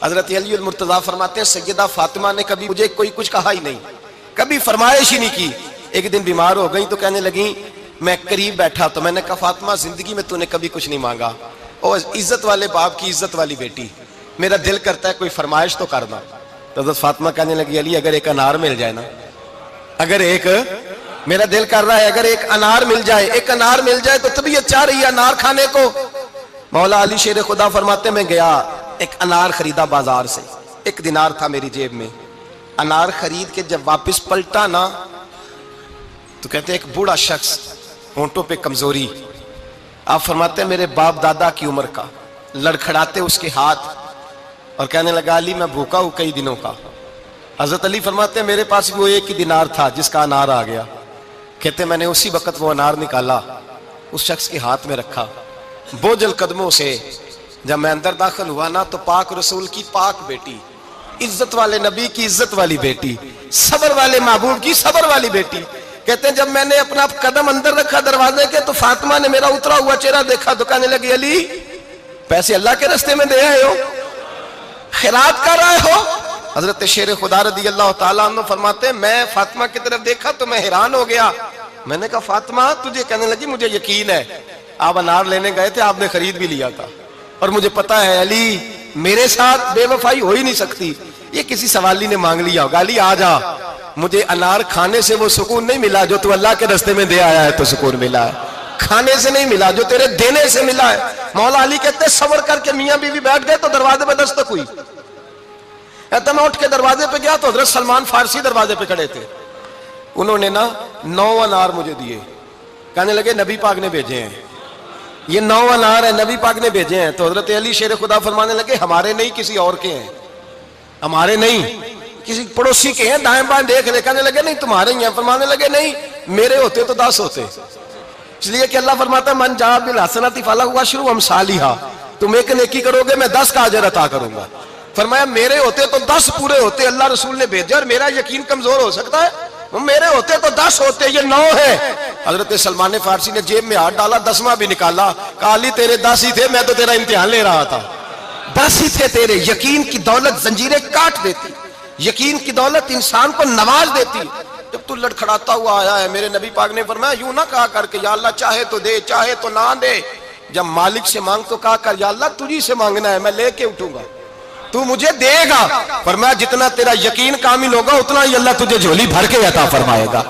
حضرت علی المرتضیٰ فرماتے ہیں سیدہ فاطمہ نے کبھی مجھے کوئی کچھ کہا ہی نہیں، کبھی فرمائش ہی نہیں کی۔ ایک دن بیمار ہو گئی تو کہنے لگیں، میں قریب بیٹھا تو میں نے کہا فاطمہ زندگی میں تو نے کبھی کچھ نہیں مانگا، اور عزت والے باپ کی عزت والی بیٹی، میرا دل کرتا ہے کوئی فرمائش تو کرنا۔ تو حضرت فاطمہ کہنے لگی علی اگر ایک انار مل جائے نا، اگر ایک میرا دل کر رہا ہے اگر ایک انار مل جائے، ایک انار مل جائے تو طبیعت چاہ رہی ہے انار کھانے کو۔ مولا علی شیر خدا فرماتے میں گیا ایک انار خریدا بازار سے، 1 دینار تھا میری جیب میں، انار خرید کے جب واپس پلٹا نا تو کہتے ہیں ایک بوڑھا شخص، ہونٹوں پہ کمزوری، آپ فرماتے ہیں میرے باپ دادا کی عمر کا، لڑکھڑاتے اس کے ہاتھ اور کہنے لگا علی میں بھوکا ہوں کئی دنوں کا۔ حضرت علی فرماتے ہیں میرے پاس وہ 1 ہی دینار تھا جس کا انار آ گیا، کہتے میں نے اسی وقت وہ انار نکالا، اس شخص کے ہاتھ میں رکھا، بوجھل قدموں سے جب میں اندر داخل ہوا نا تو پاک رسول کی پاک بیٹی، عزت والے نبی کی عزت والی بیٹی، صبر والے محبوب کی صبر والی بیٹی، کہتے ہیں جب میں نے اپنا قدم اندر رکھا دروازے کے تو فاطمہ نے میرا اترا ہوا چہرہ دیکھا تو کہنے لگی علی پیسے اللہ کے راستے میں دے آئے ہو، خیرات کر رہے ہو؟ حضرت شیر خدا رضی اللہ تعالیٰ عنہ فرماتے ہیں میں فاطمہ کی طرف دیکھا تو میں حیران ہو گیا، میں نے کہا فاطمہ تجھے، کہنے لگی مجھے یقین ہے آپ انار لینے گئے تھے، آپ نے خرید بھی لیا تھا، اور مجھے پتا ہے علی میرے ساتھ بے وفائی ہو ہی نہیں سکتی، یہ کسی سوالی نے مانگ لیا ہوگا، علی آ جا، مجھے انار کھانے سے وہ سکون نہیں ملا جو تو اللہ کے راستے میں دے آیا ہے تو سکون ملا ہے، کھانے سے نہیں ملا جو تیرے دینے سے ملا ہے۔ مولا علی کہتے ہیں صبر کر کے میاں بیوی بیٹھ گئے تو دروازے پہ دستک ہوئی، کہتا میں اٹھ کے دروازے پہ گیا تو حضرت سلمان فارسی دروازے پہ کھڑے تھے، انہوں نے نا 9 انار مجھے دیے، کہنے لگے نبی پاک نے بھیجے ہیں، یہ 9 انار ہیں نبی پاک نے بھیجے ہیں۔ تو حضرت علی شیر خدا فرمانے لگے ہمارے نہیں کسی اور کے ہیں، ہمارے نہیں کسی پڑوسی کے ہیں، دائیں بائیں دیکھ لے، کہنے لگے نہیں تمہارے ہی ہیں، فرمانے لگے نہیں میرے ہوتے تو 10 ہوتے، اس لیے کہ اللہ فرماتا ہے من جاء بالحسنۃ فلہ عشر امثالھا، تم ایک نیکی کرو گے میں 10 کا اجر عطا کروں گا۔ فرمایا میرے ہوتے تو 10 پورے ہوتے، اللہ رسول نے بھیجا اور میرا یقین کمزور ہو سکتا ہے، میرے ہوتے تو 10 ہوتے، یہ 9 ہے۔ حضرت سلمان فارسی نے جیب میں ہاتھ ڈالا، 10واں بھی نکالا، کہا علی تیرے 10 ہی تھے، میں تو تیرا امتحان لے رہا تھا، 10 ہی تھے تیرے۔ یقین کی دولت زنجیریں کاٹ دیتی، یقین کی دولت انسان کو نواز دیتی۔ جب تو لڑکھڑاتا ہوا آیا ہے، میرے نبی پاک نے فرمایا یوں نہ کہا کر کے یا اللہ چاہے تو دے چاہے تو نہ دے، جب مالک سے مانگ تو کہا کر یا اللہ تجھی سے مانگنا ہے، میں لے کے اٹھوں گا، تو مجھے دے گا۔ فرمایا جتنا تیرا یقین کامل ہوگا اتنا ہی اللہ تجھے جھولی بھر کے عطا فرمائے گا۔